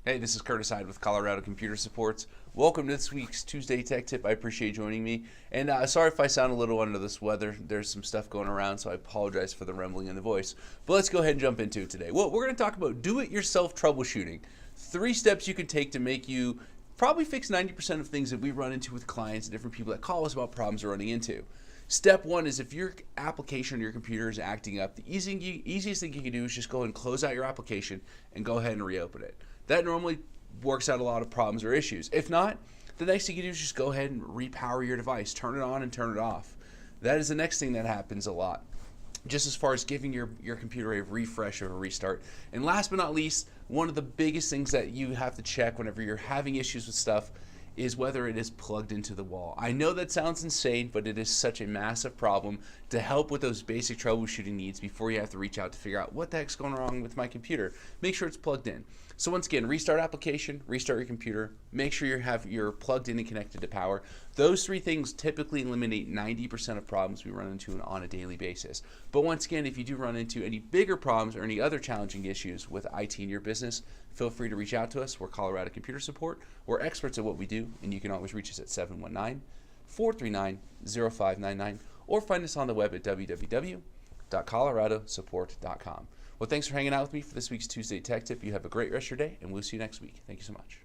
Hey, this is Curtis Hyde with Colorado Computer Supports. Welcome to this week's Tuesday Tech Tip. I appreciate you joining me. And sorry if I sound a little under this weather. There's some stuff going around, so I apologize for the rumbling in the voice. But let's go ahead and jump into it today. Well, we're going to talk about do-it-yourself troubleshooting. 3 steps you can take to make you probably fix 90% of things that we run into with clients and different people that call us about problems they're running into. Step 1 is if your application on your computer is acting up, the easiest thing you can do is just go ahead and close out your application and go ahead and reopen it. That normally works out a lot of problems or issues. If not, the next thing you do is just go ahead and repower your device, turn it on and turn it off. That is the next thing that happens a lot, just as far as giving your computer a refresh or a restart. And last but not least, one of the biggest things that you have to check whenever you're having issues with stuff is whether it is plugged into the wall. I know that sounds insane, but it is such a massive problem to help with those basic troubleshooting needs before you have to reach out to figure out what the heck's going wrong with my computer. Make sure it's plugged in. So once again, restart application, restart your computer, make sure you're plugged in and connected to power. Those 3 things typically eliminate 90% of problems we run into on a daily basis. But once again, if you do run into any bigger problems or any other challenging issues with IT in your business, feel free to reach out to us. We're Colorado Computer Support. We're experts at what we do, and you can always reach us at 719-439-0599 or find us on the web at www.coloradosupport.com. Well, thanks for hanging out with me for this week's Tuesday Tech Tip. You have a great rest of your day, and we'll see you next week. Thank you so much.